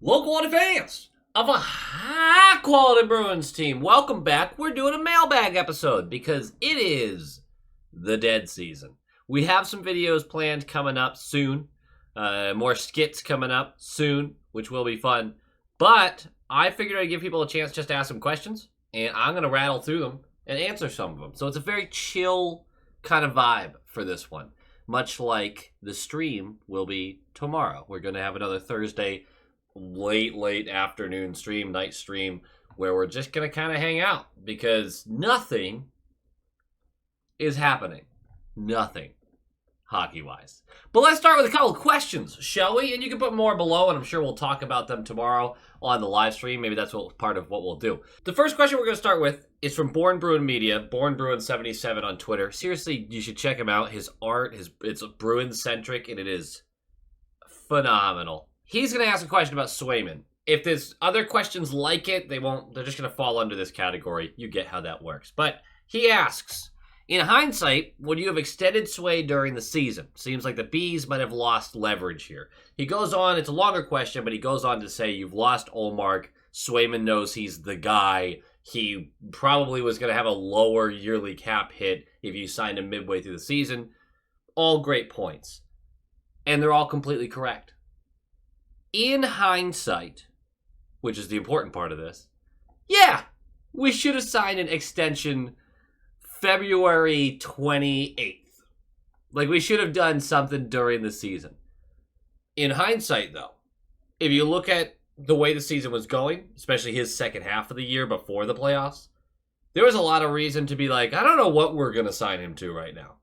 Low-quality fans of a high-quality Bruins team, welcome back. We're doing a mailbag episode because it is the dead season. We have some videos planned coming up soon. More skits coming up soon, which will be fun. But I figured I'd give people a chance just to ask some questions, and I'm going to rattle through them and answer some of them. So it's a very chill kind of vibe for this one, much like the stream will be tomorrow. We're going to have another Thursday late afternoon stream, night stream, where we're just going to kind of hang out because nothing is happening. Nothing hockey-wise. But let's start with a couple of questions, shall we? And you can put more below, and I'm sure we'll talk about them tomorrow on the live stream. Maybe that's part of what we'll do. The first question we're going to start with is from Born Bruin Media, Born Bruin 77 on Twitter. Seriously, you should check him out. His art, it's Bruin-centric, and it is phenomenal. He's going to ask a question about Swayman. If there's other questions like it, they're just going to fall under this category. You get how that works. But he asks, in hindsight, would you have extended Sway during the season? Seems like the Bees might have lost leverage here. He goes on, it's a longer question, but he goes on to say, you've lost Ullmark. Swayman knows he's the guy. He probably was going to have a lower yearly cap hit if you signed him midway through the season. All great points. And they're all completely correct. In hindsight, which is the important part of this, yeah, we should have signed an extension February 28th. Like, we should have done something during the season. In hindsight, though, if you look at the way the season was going, especially his second half of the year before the playoffs, there was a lot of reason to be like, I don't know what we're going to sign him to right now.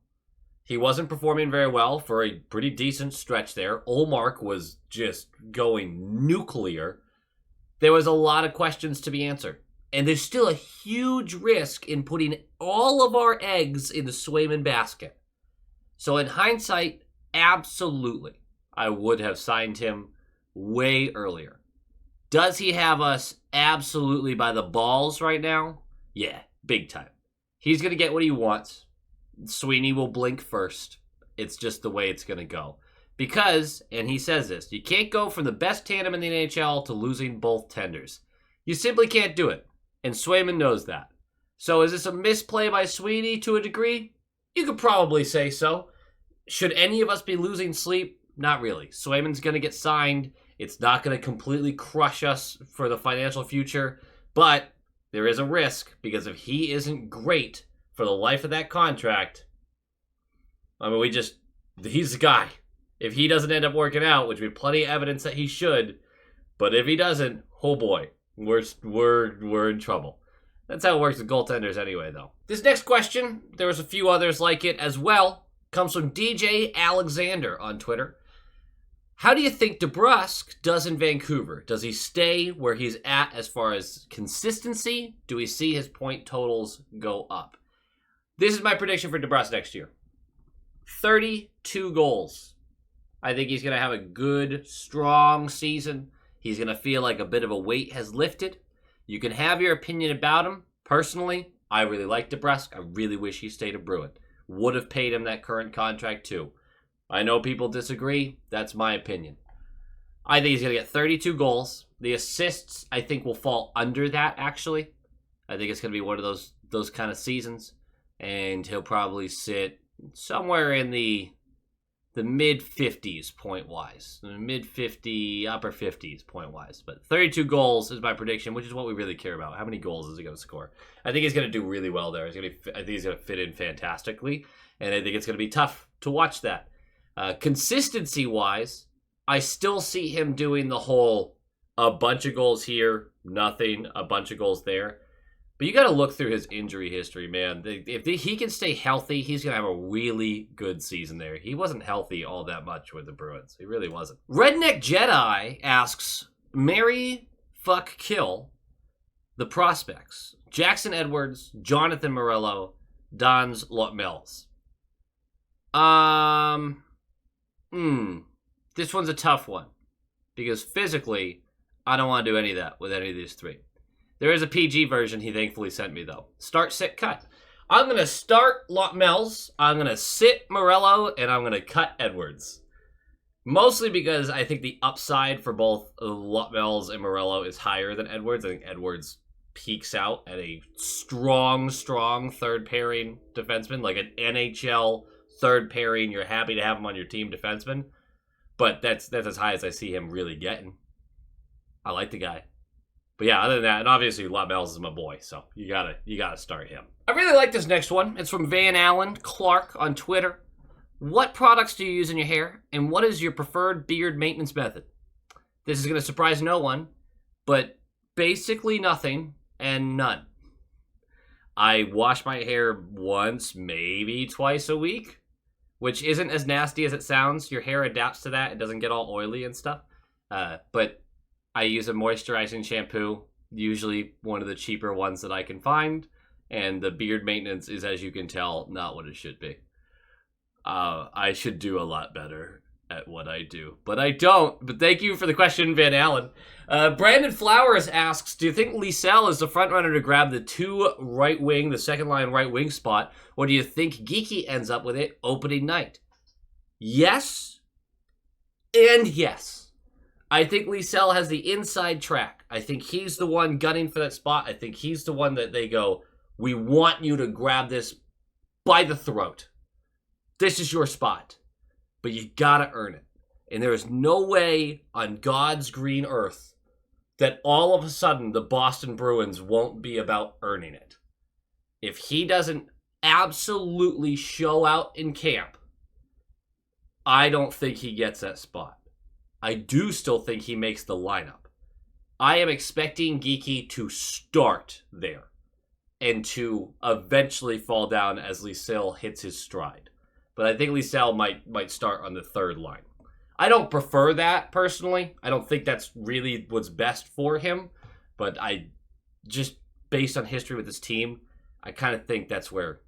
He wasn't performing very well for a pretty decent stretch there. Ullmark was just going nuclear. There was a lot of questions to be answered. And there's still a huge risk in putting all of our eggs in the Swayman basket. So in hindsight, absolutely, I would have signed him way earlier. Does he have us absolutely by the balls right now? Yeah, big time. He's going to get what he wants. Sweeney will blink first. It's just the way it's going to go. Because, and he says this, you can't go from the best tandem in the NHL to losing both tenders. You simply can't do it. And Swayman knows that. So is this a misplay by Sweeney to a degree? You could probably say so. Should any of us be losing sleep? Not really. Swayman's going to get signed. It's not going to completely crush us for the financial future. But there is a risk because if he isn't great for the life of that contract, I mean, he's the guy. If he doesn't end up working out, which we have plenty of evidence that he should, but if he doesn't, oh boy, we're in trouble. That's how it works with goaltenders anyway, though. This next question, there was a few others like it as well, comes from DJ Alexander on Twitter. How do you think DeBrusk does in Vancouver? Does he stay where he's at as far as consistency? Do we see his point totals go up? This is my prediction for DeBrusk next year. 32 goals. I think he's going to have a good, strong season. He's going to feel like a bit of a weight has lifted. You can have your opinion about him. Personally, I really like DeBrusk. I really wish he stayed a Bruin. Would have paid him that current contract too. I know people disagree. That's my opinion. I think he's going to get 32 goals. The assists, I think, will fall under that, actually. I think it's going to be one of those kind of seasons. And he'll probably sit somewhere in the mid-50s point-wise. Mid-50, upper 50s point-wise. But 32 goals is my prediction, which is what we really care about. How many goals is he going to score? I think he's going to do really well there. I think he's going to fit in fantastically. And I think it's going to be tough to watch that. Consistency-wise, I still see him doing the whole a bunch of goals here, nothing, a bunch of goals there. But you got to look through his injury history, man. If he can stay healthy, he's going to have a really good season there. He wasn't healthy all that much with the Bruins. He really wasn't. Redneck Jedi asks, marry, fuck, kill the prospects. Jackson Edwards, Jonathan Morello, Dans Lotmels. This one's a tough one. Because physically, I don't want to do any of that with any of these three. There is a PG version he thankfully sent me, though. Start, sit, cut. I'm going to start Lotmels, I'm going to sit Morello, and I'm going to cut Edwards. Mostly because I think the upside for both Lutmels and Morello is higher than Edwards. I think Edwards peaks out at a strong third pairing defenseman, like an NHL third pairing. You're happy to have him on your team defenseman, but that's as high as I see him really getting. I like the guy. But yeah, other than that, and obviously Lutmels is my boy, so you gotta start him. I really like this next one. It's from Van Allen Clark on Twitter. What products do you use in your hair, and what is your preferred beard maintenance method? This is going to surprise no one, but basically nothing and none. I wash my hair once, maybe twice a week, which isn't as nasty as it sounds. Your hair adapts to that. It doesn't get all oily and stuff. But I use a moisturizing shampoo, usually one of the cheaper ones that I can find, and the beard maintenance is, as you can tell, not what it should be. I should do a lot better at what I do, but I don't. But thank you for the question, Van Allen. Brandon Flowers asks, do you think Liesel is the front runner to grab the the second line right wing spot, or do you think Geekie ends up with it opening night? Yes, and yes. I think Liesel has the inside track. I think he's the one gunning for that spot. I think he's the one that they go, we want you to grab this by the throat. This is your spot, but you gotta earn it. And there is no way on God's green earth that all of a sudden the Boston Bruins won't be about earning it. If he doesn't absolutely show out in camp, I don't think he gets that spot. I do still think he makes the lineup. I am expecting Geekie to start there and to eventually fall down as Liesel hits his stride. But I think Liesel might start on the third line. I don't prefer that, personally. I don't think that's really what's best for him. But I just, based on history with this team, I kind of think that's where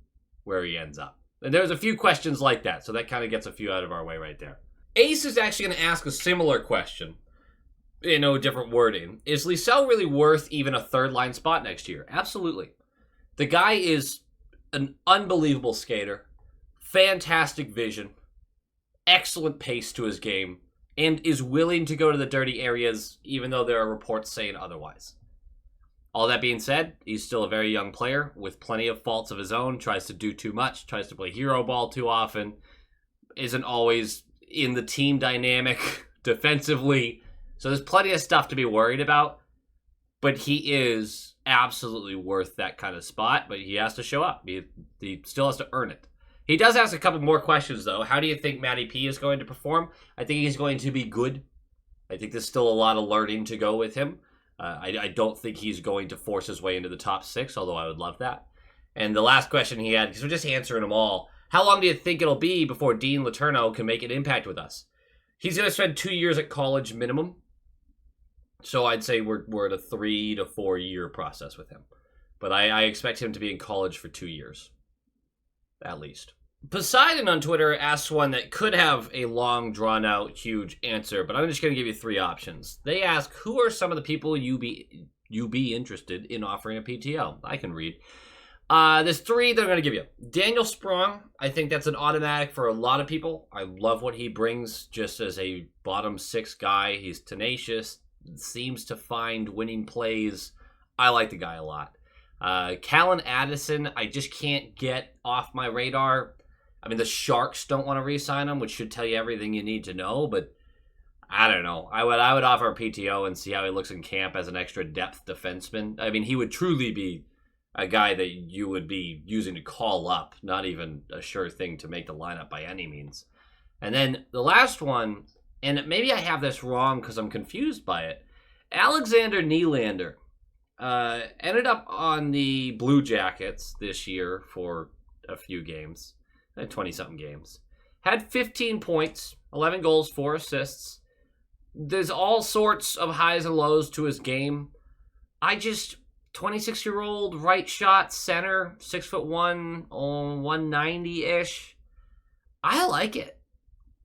he ends up. And there's a few questions like that, so that kind of gets a few out of our way right there. Ace is actually going to ask a similar question, different wording. Is Liesel really worth even a third line spot next year? Absolutely. The guy is an unbelievable skater. Fantastic vision, excellent pace to his game, and is willing to go to the dirty areas even though there are reports saying otherwise. All that being said, he's still a very young player with plenty of faults of his own, tries to do too much, tries to play hero ball too often, isn't always in the team dynamic defensively, so there's plenty of stuff to be worried about, but he is absolutely worth that kind of spot, but he has to show up. He still has to earn it. He does ask a couple more questions, though. How do you think Matty P is going to perform? I think he's going to be good. I think there's still a lot of learning to go with him. I don't think he's going to force his way into the top 6, although I would love that. And the last question he had, because we're just answering them all, how long do you think it'll be before Dean Letourneau can make an impact with us? He's going to spend 2 years at college minimum. So I'd say we're at a 3 to 4 year process with him. But I expect him to be in college for 2 years. At least. Poseidon on Twitter asks one that could have a long, drawn-out, huge answer, but I'm just going to give you 3 options. They ask, who are some of the people you be interested in offering a PTO? I can read. There's 3 that I'm going to give you. Daniel Sprong, I think that's an automatic for a lot of people. I love what he brings just as a bottom 6 guy. He's tenacious, seems to find winning plays. I like the guy a lot. Callan Addison, I just can't get off my radar. I mean, the Sharks don't want to re-sign him, which should tell you everything you need to know, but I don't know. I would offer a PTO and see how he looks in camp as an extra depth defenseman. I mean, he would truly be a guy that you would be using to call up, not even a sure thing to make the lineup by any means. And then the last one, and maybe I have this wrong because I'm confused by it, Alexander Nylander. Ended up on the Blue Jackets this year for a few games, 20-something games. Had 15 points, 11 goals, 4 assists. There's all sorts of highs and lows to his game. 26-year-old, right shot, center, 6'1", 190-ish. I like it.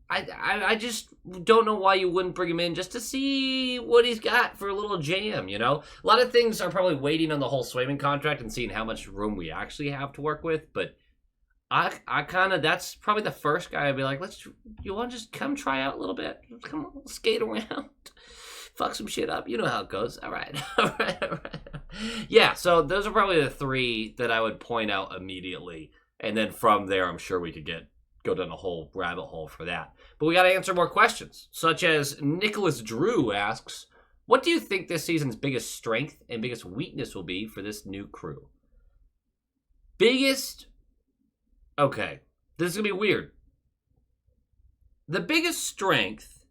I just don't know why you wouldn't bring him in just to see what he's got for a little jam, A lot of things are probably waiting on the whole Swayman contract and seeing how much room we actually have to work with, but I kind of, that's probably the first guy I'd be like, you want to just come try out a little bit? Come on, skate around. Fuck some shit up. You know how it goes. All right. All right. Yeah, so those are probably the three that I would point out immediately. And then from there, I'm sure we could go down a whole rabbit hole for that. But we got to answer more questions, such as Nicholas Drew asks, what do you think this season's biggest strength and biggest weakness will be for this new crew? Okay, this is going to be weird. The biggest strength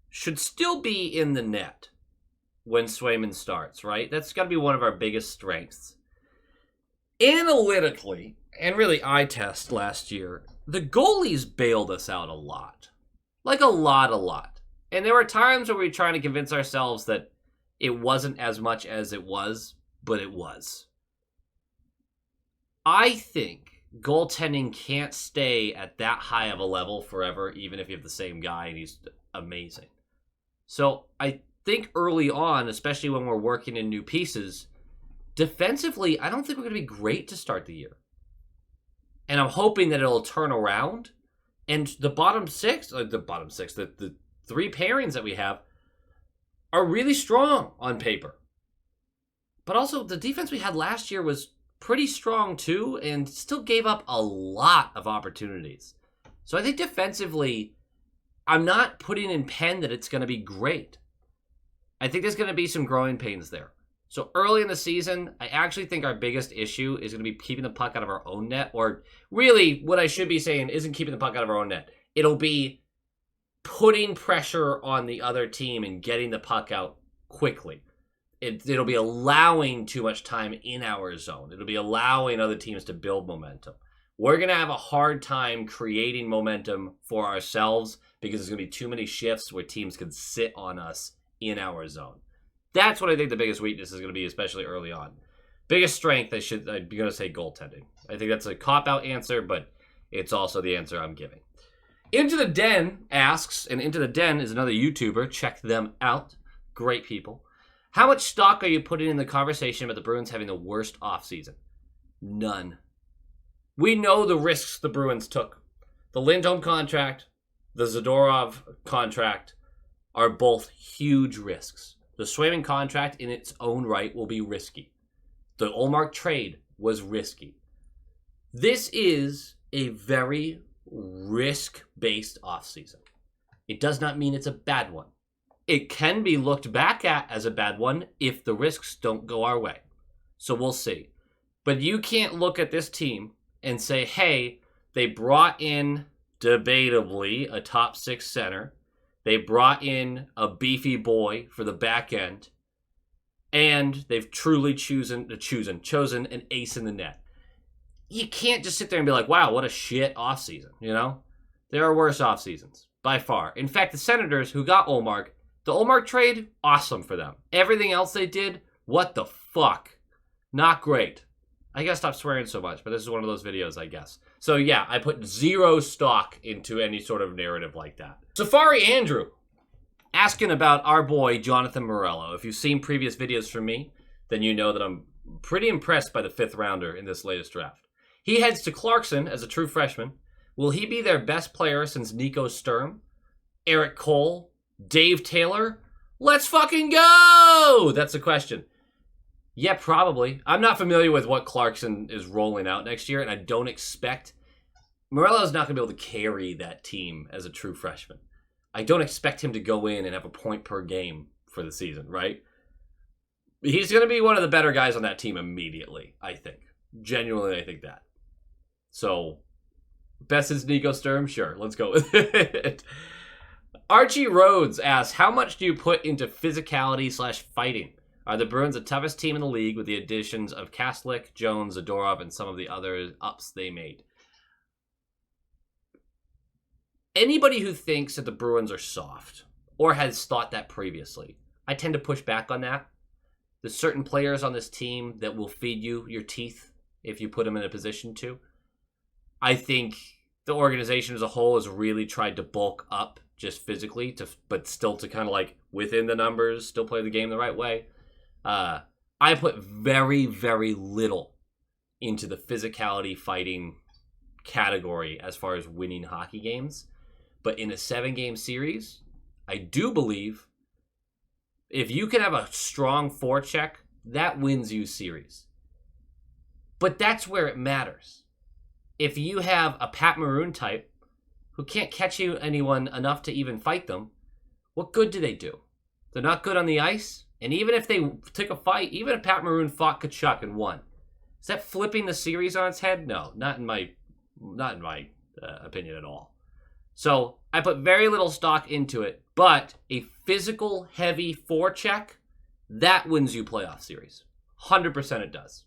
should still be in the net when Swayman starts, right? That's got to be one of our biggest strengths. Analytically, and really eye test last year, the goalies bailed us out a lot. Like a lot. And there were times where we were trying to convince ourselves that it wasn't as much as it was, but it was. I think goaltending can't stay at that high of a level forever, even if you have the same guy and he's amazing. So I think early on, especially when we're working in new pieces, defensively, I don't think we're going to be great to start the year. And I'm hoping that it'll turn around. And the three pairings that we have are really strong on paper. But also, the defense we had last year was pretty strong too, and still gave up a lot of opportunities. So I think defensively, I'm not putting in pen that it's going to be great. I think there's going to be some growing pains there. So early in the season, I actually think our biggest issue is going to be keeping the puck out of our own net. Or really, what I should be saying isn't keeping the puck out of our own net. It'll be putting pressure on the other team and getting the puck out quickly. It'll be allowing too much time in our zone. It'll be allowing other teams to build momentum. We're going to have a hard time creating momentum for ourselves because there's going to be too many shifts where teams can sit on us in our zone. That's what I think the biggest weakness is going to be, especially early on. Biggest strength, I'd be going to say goaltending. I think that's a cop-out answer, but it's also the answer I'm giving. Into the Den asks, and Into the Den is another YouTuber. Check them out. Great people. How much stock are you putting in the conversation about the Bruins having the worst offseason? None. We know the risks the Bruins took. The Lindholm contract, the Zadorov contract are both huge risks. The Swayman contract in its own right will be risky. The Ullmark trade was risky. This is a very risk-based offseason. It does not mean it's a bad one. It can be looked back at as a bad one if the risks don't go our way. So we'll see. But you can't look at this team and say, hey, they brought in, debatably, a top six center. They brought in a beefy boy for the back end. And they've truly chosen an ace in the net. You can't just sit there and be like, wow, what a shit offseason, you know? There are worse off seasons, by far. In fact, the Senators who got Ullmark, the Ullmark trade, awesome for them. Everything else they did, what the fuck? Not great. I gotta stop swearing so much, but this is one of those videos, I guess. So yeah, I put zero stock into any sort of narrative like that. Safari Andrew, asking about our boy, Jonathan Morello. If you've seen previous videos from me, then you know that I'm pretty impressed by the fifth rounder in this latest draft. He heads to Clarkson as a true freshman. Will he be their best player since Nico Sturm, Eric Cole, Dave Taylor? Let's fucking go! That's the question. Yeah, probably. I'm not familiar with what Clarkson is rolling out next year, and I don't expect... Morello's not going to be able to carry that team as a true freshman. I don't expect him to go in and have a point per game for the season, right? He's going to be one of the better guys on that team immediately, I think. Genuinely, I think that. So, best is Nico Sturm? Sure, let's go with it. Archie Rhodes asks, how much do you put into physicality/fighting? Are the Bruins the toughest team in the league with the additions of Kaslik, Jones, Zadorov, and some of the other ups they made? Anybody who thinks that the Bruins are soft, or has thought that previously, I tend to push back on that. There's certain players on this team that will feed you your teeth if you put them in a position to. I think the organization as a whole has really tried to bulk up just physically, but still to kind of like within the numbers, still play the game the right way. I put very, very little into the physicality fighting category as far as winning hockey games. But in a 7-game series, I do believe if you can have a strong forecheck, that wins you series. But that's where it matters. If you have a Pat Maroon type who can't catch anyone enough to even fight them, what good do they do? They're not good on the ice. And even if they took a fight, even if Pat Maroon fought Tkachuk and won, is that flipping the series on its head? No, not in my opinion at all. So I put very little stock into it, but a physical, heavy forecheck, that wins you playoff series. 100% it does.